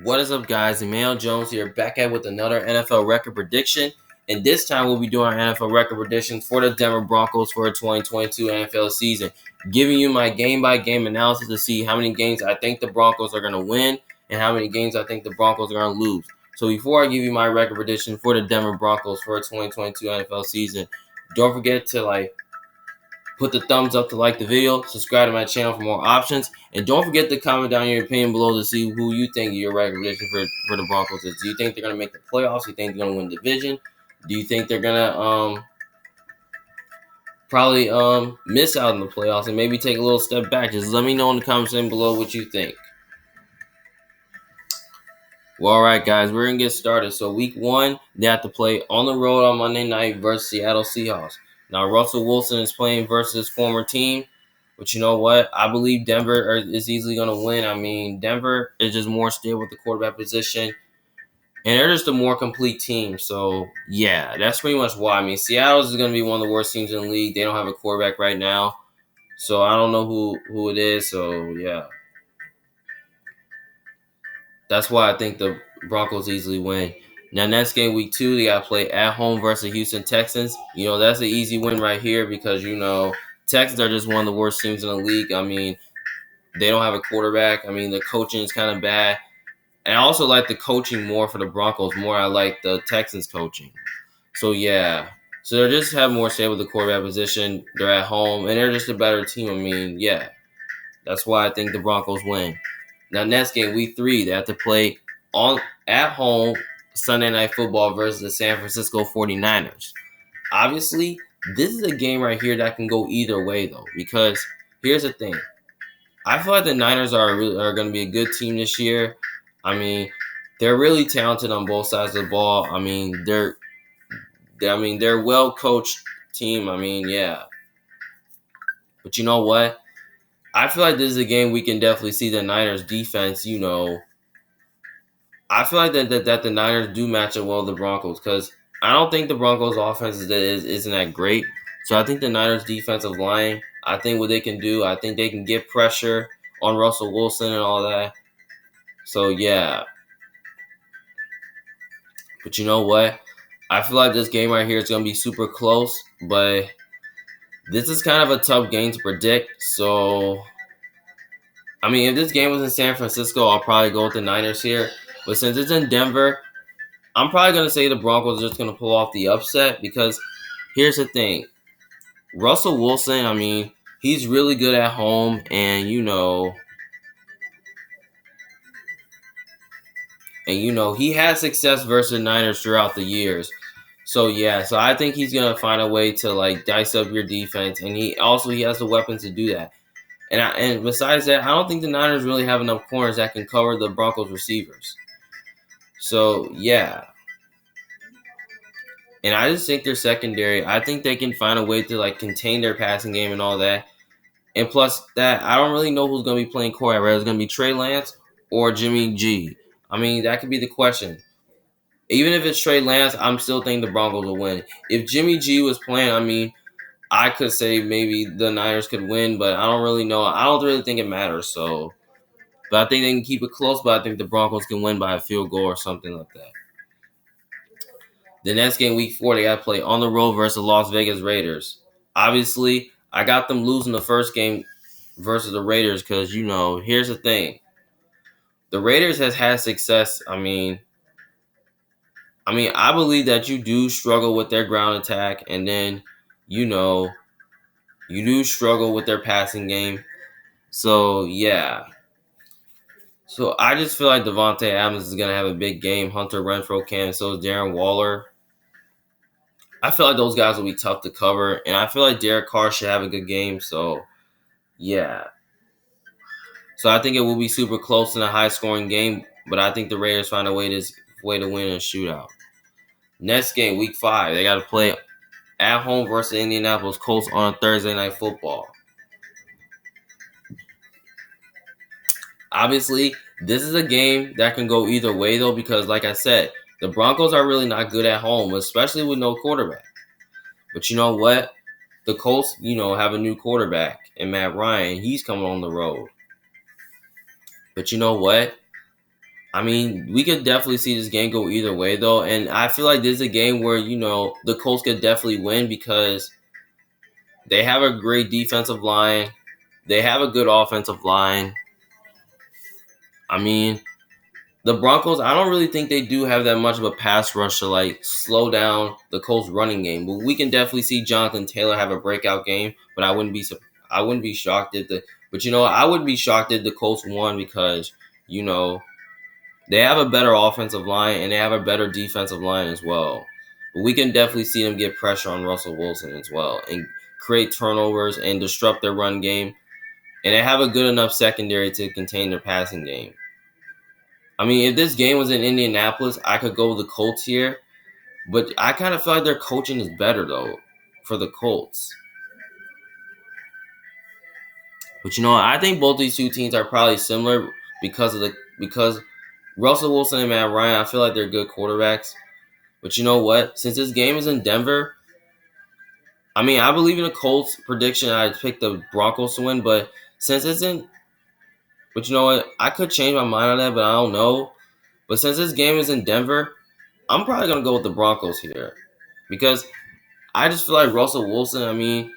What is up, guys? Emmanuel Jones here, back at with another NFL record prediction. And this time we'll be doing our NFL record predictions for the Denver Broncos for the 2022 NFL season, giving you my game-by-game analysis to see how many games I think the Broncos are going to win and how many games I think the Broncos are going to lose. So before I give you my record prediction for the Denver Broncos for the 2022 NFL season, don't forget to put the thumbs up to like the video, subscribe to my channel for more options, and don't forget to comment down your opinion below to see who you think your record prediction for the Broncos is. Do you think they're going to make the playoffs? Do you think they're going to win the division? Do you think they're going to probably miss out on the playoffs and maybe take a little step back? Just let me know in the comments section below what you think. Well, all right, guys, we're going to get started. So week 1, they have to play on the road on Monday night versus Seattle Seahawks. Now, Russell Wilson is playing versus his former team. But you know what? I believe Denver is easily going to win. I mean, Denver is just more stable with the quarterback position. And they're just a more complete team. So, yeah, that's pretty much why. I mean, Seattle is going to be one of the worst teams in the league. They don't have a quarterback right now. So, I don't know who it is. So, yeah. That's why I think the Broncos easily win. Now, next game, week 2, they got to play at home versus the Houston Texans. You know, that's an easy win right here because, Texans are just one of the worst teams in the league. I mean, they don't have a quarterback. I mean, the coaching is kind of bad. And I also like the coaching more for the Broncos. More I like the Texans coaching. So, yeah. So, they just have more stable with the quarterback position. They're at home, and they're just a better team. I mean, yeah. That's why I think the Broncos win. Now, next game, week 3, they have to play at home Sunday Night Football versus the San Francisco 49ers. Obviously, this is a game right here that can go either way, though, because here's the thing. I feel like the Niners are going to be a good team this year. I mean, they're really talented on both sides of the ball. I mean, they're a well coached team. I mean, yeah. But you know what? I feel like this is a game we can definitely see the Niners defense. I feel like that the Niners do match up well with the Broncos because I don't think the Broncos offense isn't that great. So I think the Niners defensive line, I think what they can do, I think they can get pressure on Russell Wilson and all that. So yeah. But you know what? I feel like this game right here is going to be super close, but this is kind of a tough game to predict. So, I mean, if this game was in San Francisco, I'll probably go with the Niners here. But since it's in Denver, I'm probably going to say the Broncos are just going to pull off the upset because here's the thing. Russell Wilson, I mean, he's really good at home, and he had success versus the Niners throughout the years. So yeah, so I think he's gonna find a way to dice up your defense, and he has the weapons to do that. And besides that, I don't think the Niners really have enough corners that can cover the Broncos receivers. So yeah, and I just think their secondary. I think they can find a way to contain their passing game and all that. And plus that, I don't really know who's gonna be playing quarterback. Whether it's gonna be Trey Lance or Jimmy G. I mean, that could be the question. Even if it's Trey Lance, I'm still thinking the Broncos will win. If Jimmy G was playing, I mean, I could say maybe the Niners could win, but I don't really know. I don't really think it matters. So, but I think they can keep it close. But I think the Broncos can win by a field goal or something like that. The next game, week 4, they got to play on the road versus the Las Vegas Raiders. Obviously, I got them losing the first game versus the Raiders because here's the thing: the Raiders has had success. I mean, I believe that you do struggle with their ground attack, and then you do struggle with their passing game. So yeah. So I just feel like Devontae Adams is gonna have a big game. Hunter Renfrow can, so is Darren Waller. I feel like those guys will be tough to cover, and I feel like Derek Carr should have a good game. So yeah. So I think it will be super close in a high-scoring game, but I think the Raiders find a way to win in a shootout. Next game, week 5, they got to play at home versus the Indianapolis Colts on Thursday Night Football. Obviously, this is a game that can go either way, though, because like I said, the Broncos are really not good at home, especially with no quarterback. But you know what? The Colts, have a new quarterback in Matt Ryan. He's coming on the road. But you know what? I mean, we could definitely see this game go either way, though. And I feel like this is a game where, the Colts could definitely win because they have a great defensive line. They have a good offensive line. I mean, the Broncos, I don't really think they do have that much of a pass rush to like slow down the Colts running game. But we can definitely see Jonathan Taylor have a breakout game. But I wouldn't be shocked if the but I wouldn't be shocked if the Colts won because you know they have a better offensive line and they have a better defensive line as well. But we can definitely see them get pressure on Russell Wilson as well and create turnovers and disrupt their run game. And they have a good enough secondary to contain their passing game. I mean, if this game was in Indianapolis, I could go with the Colts here. But I kind of feel like their coaching is better, though, for the Colts. But I think both these two teams are probably similar because Russell Wilson and Matt Ryan, I feel like they're good quarterbacks. But you know what? Since this game is in Denver, I mean, I believe in the Colts prediction. I picked the Broncos to win, but since it's in, but you know what? I could change my mind on that, but I don't know. But since this game is in Denver, I'm probably gonna go with the Broncos here because I just feel like Russell Wilson.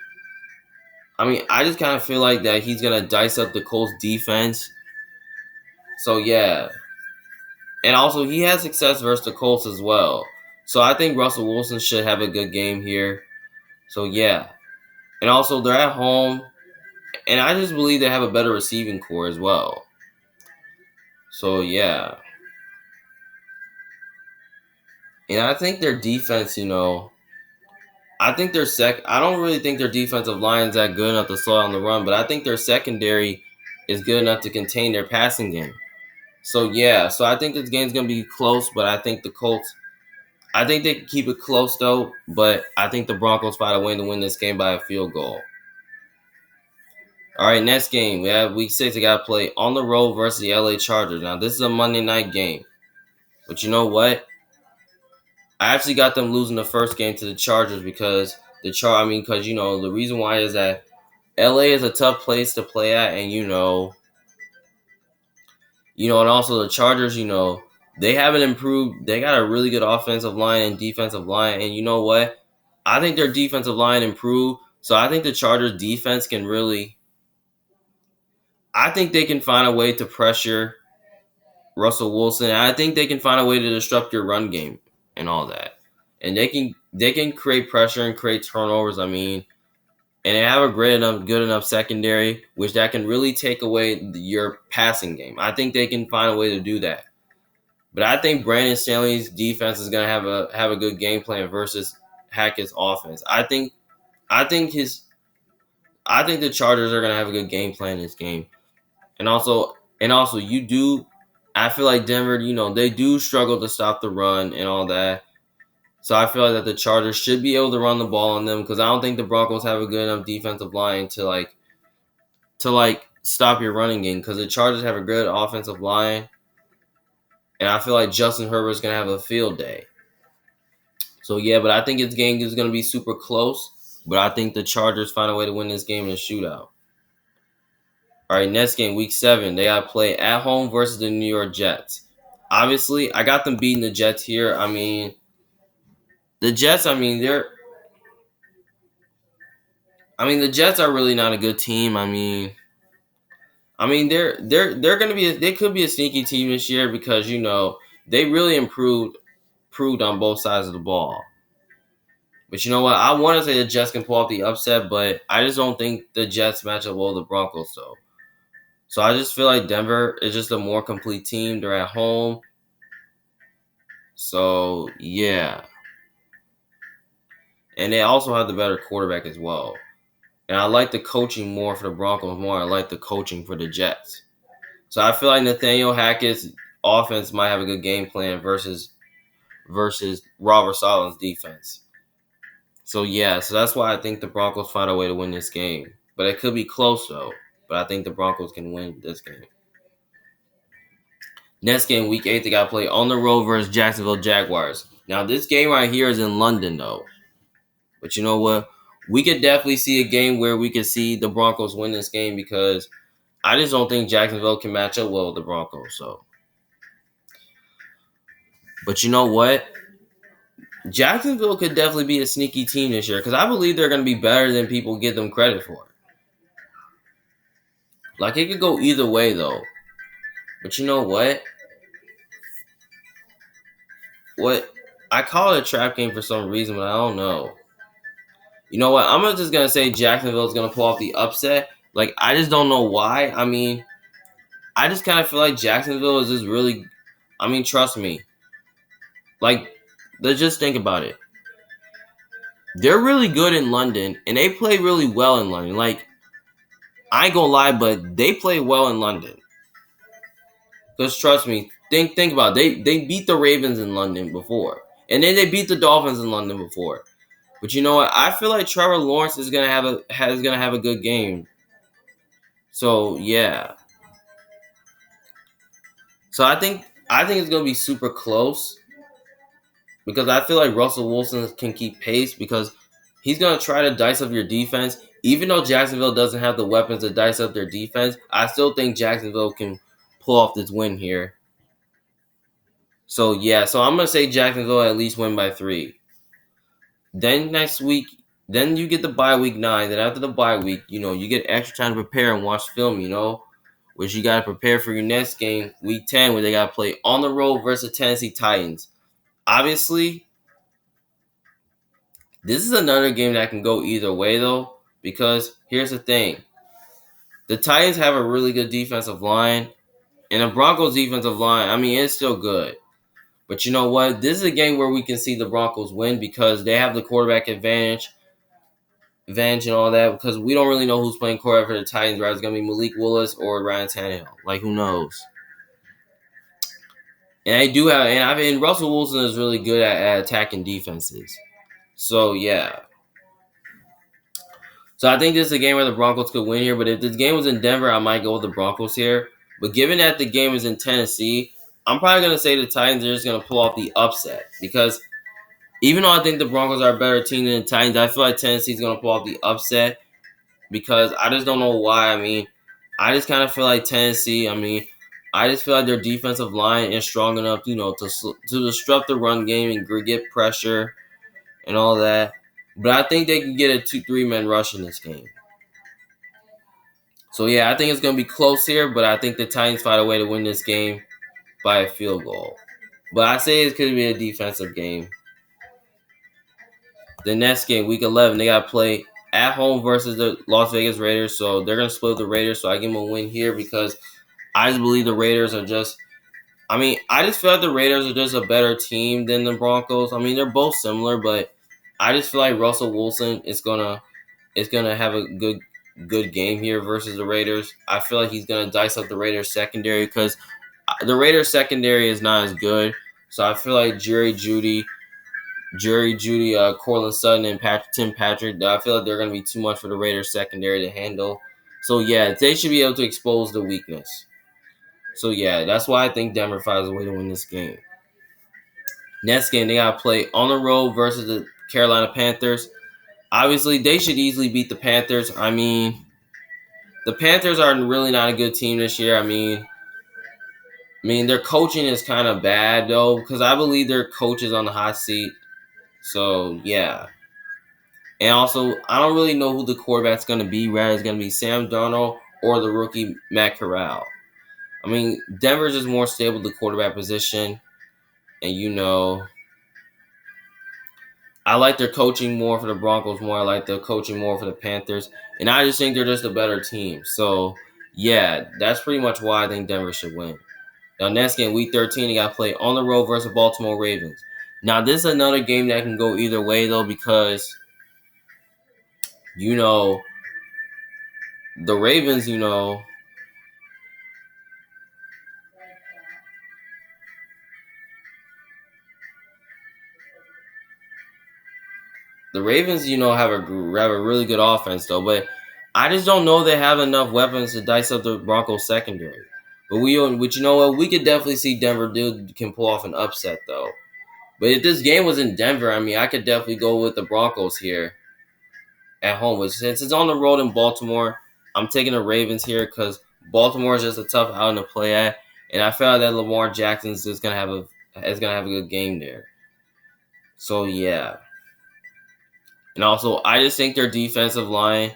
I just kind of feel like that he's gonna dice up the Colts defense. So yeah, and also he has success versus the Colts as well. So I think Russell Wilson should have a good game here. So yeah, and also they're at home, and I just believe they have a better receiving core as well. So yeah, and I think their defense, I think their I don't really think their defensive line is that good enough to slow down the run, but I think their secondary is good enough to contain their passing game. So yeah, so I think this game's gonna be close, but I think the Colts. I think they can keep it close though, but I think the Broncos find a way to win this game by a field goal. All right, next game we have Week 6. They got to play on the road versus the LA Chargers. Now this is a Monday night game, but you know what? I actually got them losing the first game to the Chargers because because the reason why is that LA is a tough place to play at, and and also the Chargers, they haven't improved. They got a really good offensive line and defensive line, and you know what? I think their defensive line improved, so I think the Chargers defense can really. I think they can find a way to pressure Russell Wilson. I think they can find a way to disrupt your run game and all that, and they can create pressure and create turnovers. And they have a good enough secondary, which that can really take away your passing game. I think they can find a way to do that. But I think Brandon Stanley's defense is gonna have a good game plan versus Hackett's offense. I think the Chargers are gonna have a good game plan in this game. And also you do I feel like Denver, they do struggle to stop the run and all that. So I feel like that the Chargers should be able to run the ball on them because I don't think the Broncos have a good enough defensive line to stop your running game because the Chargers have a good offensive line, and I feel like Justin Herbert's gonna have a field day. So yeah, but I think this game is gonna be super close. But I think the Chargers find a way to win this game in a shootout. All right, next game, Week 7, they got to play at home versus the New York Jets. Obviously, I got them beating the Jets here. The Jets. The Jets are really not a good team. They're gonna be they could be a sneaky team this year because they really improved on both sides of the ball. But you know what? I want to say the Jets can pull off the upset, but I just don't think the Jets match up well with the Broncos. So I just feel like Denver is just a more complete team. They're at home. So yeah, and they also have the better quarterback as well. And I like the coaching more for the Broncos more. I like the coaching for the Jets. So I feel like Nathaniel Hackett's offense might have a good game plan versus Robert Sala's defense. So yeah, so that's why I think the Broncos find a way to win this game. But it could be close though. But I think the Broncos can win this game. Next game, Week 8, they got to play on the road versus Jacksonville Jaguars. Now this game right here is in London though. But you know what? We could definitely see a game where we could see the Broncos win this game because I just don't think Jacksonville can match up well with the Broncos. But you know what? Jacksonville could definitely be a sneaky team this year because I believe they're going to be better than people give them credit for. Like it could go either way though. But you know what? What I call it a trap game for some reason, but I don't know. You know what? I'm just gonna say Jacksonville is gonna pull off the upset. Like I just don't know why. I mean, I just kind of feel like Jacksonville is just really. I mean, trust me. Like, let's just think about it. They're really good in London, and they play really well in London. Like, I ain't gonna lie, but they play well in London. Because trust me, think about it. They beat the Ravens in London before, and then they beat the Dolphins in London before. But you know what? I feel like Trevor Lawrence is gonna have a good game. So yeah. So I think it's gonna be super close because I feel like Russell Wilson can keep pace because he's gonna try to dice up your defense. Even though Jacksonville doesn't have the weapons to dice up their defense, I still think Jacksonville can pull off this win here. So yeah, so I'm gonna say Jacksonville at least win by 3. Then next week, then you get the bye week 9. Then after the bye week, you get extra time to prepare and watch film. Which you gotta prepare for your next game, week 10, where they gotta play on the road versus Tennessee Titans. Obviously, this is another game that can go either way though, because here's the thing: the Titans have a really good defensive line, and the Broncos' defensive line, I mean, it's still good. But you know what? This is a game where we can see the Broncos win because they have the quarterback advantage and all that. Because we don't really know who's playing quarterback for the Titans, right? It's gonna be Malik Willis or Ryan Tannehill. Like who knows? And I do have, and I mean, Russell Wilson is really good at attacking defenses. So yeah. So I think this is a game where the Broncos could win here. But if this game was in Denver, I might go with the Broncos here. But given that the game is in Tennessee, I'm probably gonna say the Titans are just gonna pull off the upset because even though I think the Broncos are a better team than the Titans, I feel like Tennessee's gonna pull off the upset because I just don't know why. I mean, I just kind of feel like Tennessee. I mean, I just feel like their defensive line is strong enough, to disrupt the run game and get pressure and all that. But I think they can get a 2-3 man rush in this game. So yeah, I think it's gonna be close here, but I think the Titans find a way to win this game by a field goal. But I say it could be a defensive game. The next game, week 11, they got to play at home versus the Las Vegas Raiders. So they're going to split the Raiders. So I give them a win here because I just believe the Raiders are just. I mean, I just feel like the Raiders are just a better team than the Broncos. I mean, they're both similar, but I just feel like Russell Wilson is gonna have a good game here versus the Raiders. I feel like he's gonna dice up the Raiders secondary because the Raiders secondary is not as good. So I feel like Judy, Cortland Sutton, and Tim Patrick. I feel like they're going to be too much for the Raiders secondary to handle. So yeah, they should be able to expose the weakness. So yeah, that's why I think Denver finds a way to win this game. Next game, they got to play on the road versus the Carolina Panthers. Obviously, they should easily beat the Panthers. I mean, the Panthers are really not a good team this year. I mean, their coaching is kind of bad though, because I believe their coach is on the hot seat. So yeah. And also, I don't really know who the quarterback's going to be. Whether it's going to be Sam Darnold or the rookie Matt Corral. I mean, Denver's just more stable at the quarterback position. And I like their coaching more for the Broncos more. I like their coaching more for the Panthers. And I just think they're just a better team. So, yeah, that's pretty much why I think Denver should win. Now, next game, Week 13, they got to play on the road versus Baltimore Ravens. Now, this is another game that can go either way, though, because, the Ravens, have a really good offense though, but I just don't know they have enough weapons to dice up the Broncos secondary. But you know what, we could definitely see Denver can pull off an upset though. But if this game was in Denver, I mean, I could definitely go with the Broncos here at home. But since it's on the road in Baltimore, I'm taking the Ravens here because Baltimore is just a tough outing to play at, and I feel like that Lamar Jackson is just gonna have is gonna have a good game there. So yeah, and also I just think their defensive line.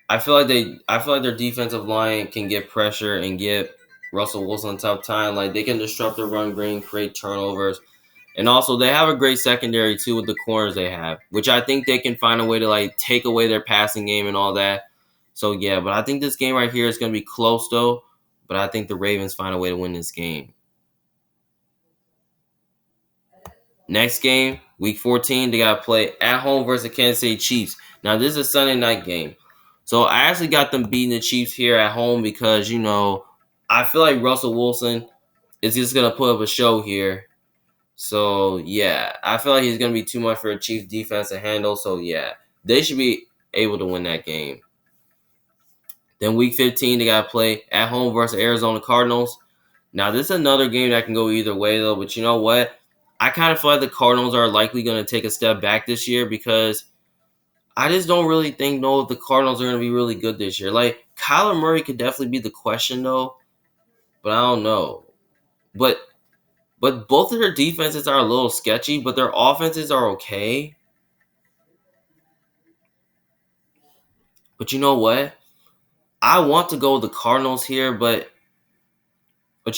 I feel like their defensive line can get pressure and get Russell Wilson a tough time. Like they can disrupt the run game, create turnovers. And also, they have a great secondary too with the corners they have, which I think they can find a way to like take away their passing game and all that. So yeah, but I think this game right here is going to be close though. But I think the Ravens find a way to win this game. Next game, Week 14, they got to play at home versus the Kansas City Chiefs. Now this is a Sunday night game, so I actually got them beating the Chiefs here at home because I feel like Russell Wilson is just going to put up a show here. So yeah, I feel like he's gonna be too much for a Chiefs defense to handle. So yeah, they should be able to win that game. Then Week 15, they gotta play at home versus Arizona Cardinals. Now this is another game that can go either way though. But you know what? I kind of feel like the Cardinals are likely gonna take a step back this year because I just don't really know if the Cardinals are gonna be really good this year. Like Kyler Murray could definitely be the question though, but I don't know. But both of their defenses are a little sketchy, but their offenses are okay. But you know what? I want to go with the Cardinals here, but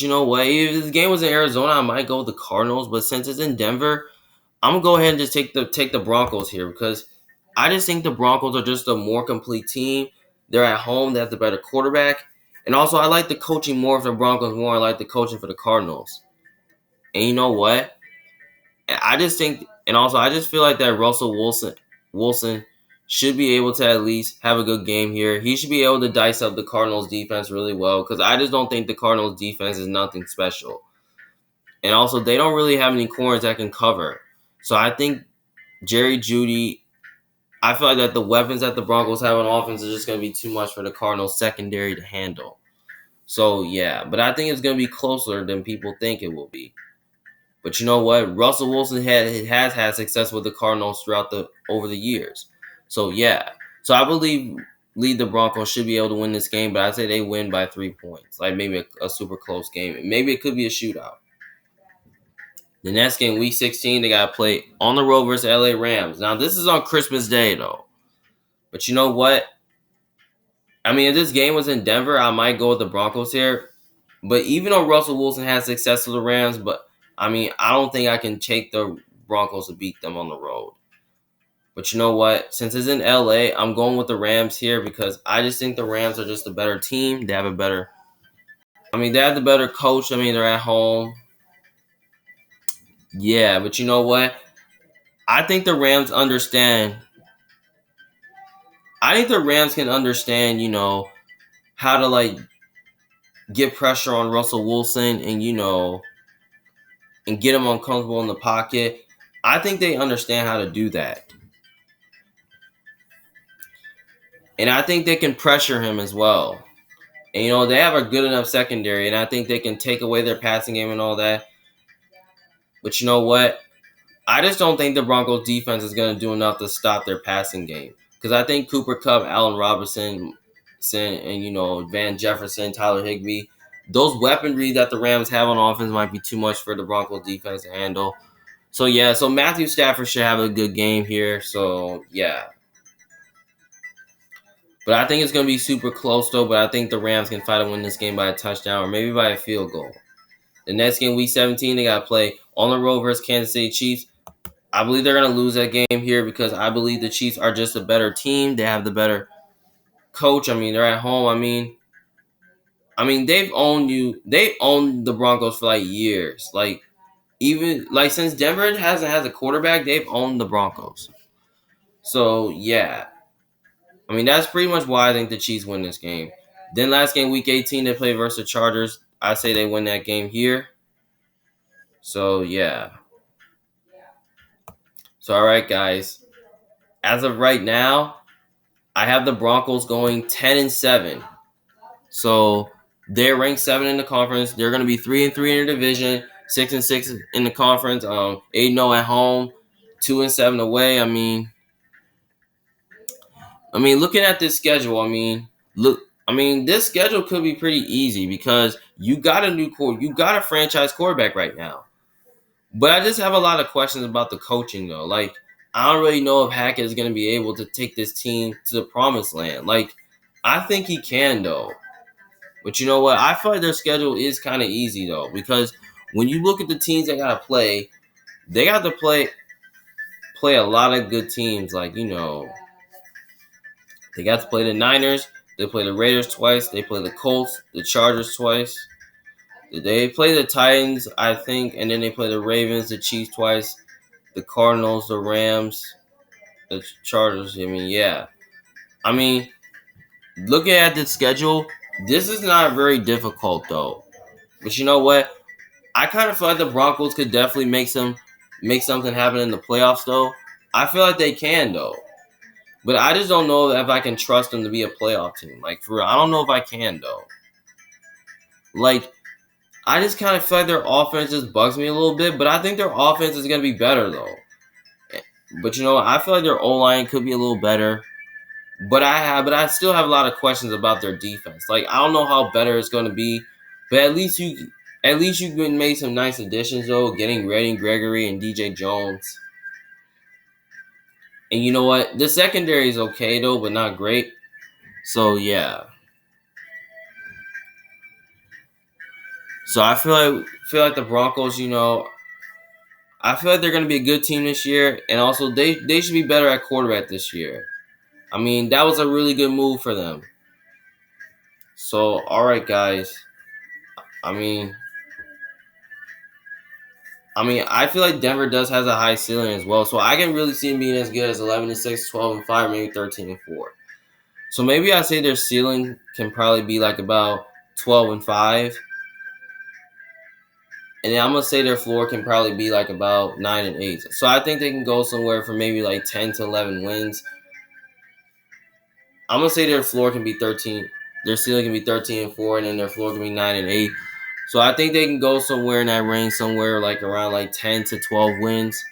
you know what? If this game was in Arizona, I might go with the Cardinals. But since it's in Denver, I'm gonna go ahead and just take the Broncos here because I just think the Broncos are just a more complete team. They're at home. They have the better quarterback, and also I like the coaching more for the Broncos more. I like the coaching for the Cardinals. And you know what? I just think, and also I just feel like that Russell Wilson should be able to at least have a good game here. He should be able to dice up the Cardinals defense really well because I just don't think the Cardinals defense is nothing special. And also they don't really have any corners that can cover. So I think Jerry Jeudy, I feel like that the weapons that the Broncos have on offense is just going to be too much for the Cardinals secondary to handle. So yeah, but I think it's going to be closer than people think it will be. But you know what? Russell Wilson has had success with the Cardinals throughout over the years. So yeah. So I believe the Broncos should be able to win this game, but I'd say they win by 3 points. Like maybe a super close game. Maybe it could be a shootout. The next game, Week 16, they gotta play on the road versus LA Rams. Now this is on Christmas Day though. But you know what? I mean, if this game was in Denver, I might go with the Broncos here. But even though Russell Wilson has success with the Rams, but I mean, I don't think I can take the Broncos to beat them on the road. But you know what? Since it's in LA, I'm going with the Rams here because I just think the Rams are just a better team. They have the better coach. I mean, they're at home. Yeah, but you know what? I think the Rams understand. I think the Rams can understand, how to like get pressure on Russell Wilson and get him uncomfortable in the pocket. I think they understand how to do that. And I think they can pressure him as well. And they have a good enough secondary, and I think they can take away their passing game and all that. But you know what? I just don't think the Broncos defense is going to do enough to stop their passing game. Because I think Cooper Kupp, Allen Robinson, and Van Jefferson, Tyler Higbee, those weaponry that the Rams have on offense might be too much for the Broncos defense to handle. So yeah, so Matthew Stafford should have a good game here. So yeah. But I think it's going to be super close, though. But I think the Rams can fight to win this game by a touchdown or maybe by a field goal. The next game, Week 17, they got to play on the road versus Kansas City Chiefs. I believe they're going to lose that game here because I believe the Chiefs are just a better team. They have the better coach. I mean, they're at home. They've owned you. They owned the Broncos for like years. Like even like since Denver hasn't had a quarterback, they've owned the Broncos. So yeah. That's pretty much why I think the Chiefs win this game. Then last game, Week 18, they play versus the Chargers. I say they win that game here. So, yeah. So, all right, guys. As of right now, I have the Broncos going 10-7. So, they're ranked 7 in the conference. They're going to be 3-3 in the division, 6-6 in the conference, 8-0 at home, 2-7 away. Looking at this schedule, look. I mean, this schedule could be pretty easy because you got a franchise quarterback right now. But I just have a lot of questions about the coaching though. Like, I don't really know if Hackett is going to be able to take this team to the promised land. Like, I think he can though. But you know what? I feel like their schedule is kind of easy though, because when you look at the teams they got to play, they got to play a lot of good teams. Like, they got to play the Niners, they play the Raiders twice, they play the Colts, the Chargers twice. They play the Titans, I think, and then they play the Ravens, the Chiefs twice, the Cardinals, the Rams, the Chargers. I mean, yeah. I mean, looking at the schedule, this is not very difficult though. But you know what? I kind of feel like the Broncos could definitely make something happen in the playoffs though. I feel like they can though. But I just don't know if I can trust them to be a playoff team. Like, for real, I don't know if I can though. Like, I just kind of feel like their offense just bugs me a little bit, but I think their offense is gonna be better though. But you know, I feel like their O line could be a little better. But I still have a lot of questions about their defense. Like, I don't know how better it's gonna be, but at least you can make some nice additions though, getting Redding, Gregory, and DJ Jones. And you know what? The secondary is okay though, but not great. So yeah. So I feel like the Broncos, I feel like they're gonna be a good team this year, and also they should be better at quarterback this year. I mean, that was a really good move for them. So all right, guys. I mean, I feel like Denver does has a high ceiling as well. So I can really see them being as good as 11-6, 12-5, maybe 13-4. So maybe I say their ceiling can probably be like about 12-5. And then I'm gonna say their floor can probably be like about 9-8. So I think they can go somewhere for maybe like 10-11 wins. I'm gonna say their floor can be 13. Their ceiling can be 13-4, and then their floor can be 9-8. So I think they can go somewhere in that range, somewhere like around like 10-12 wins.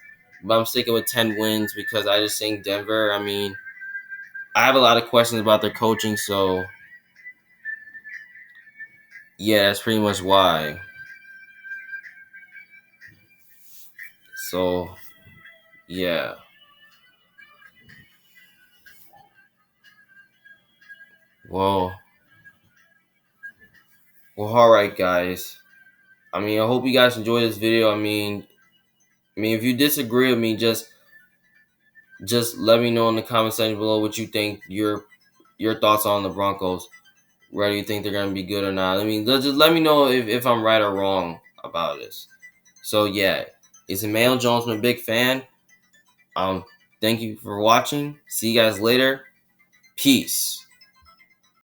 But I'm sticking with 10 wins because I just think Denver. I mean, I have a lot of questions about their coaching, so yeah, that's pretty much why. So yeah, well, all right, guys. I mean, I hope you guys enjoyed this video. I mean, if you disagree with me, just let me know in the comment section below what you think your thoughts on the Broncos. Whether you think they're gonna be good or not. I mean, just let me know if I'm right or wrong about this. So yeah, it's Emmanuel Jones. I'm a big fan. Um, thank you for watching. See you guys later. Peace.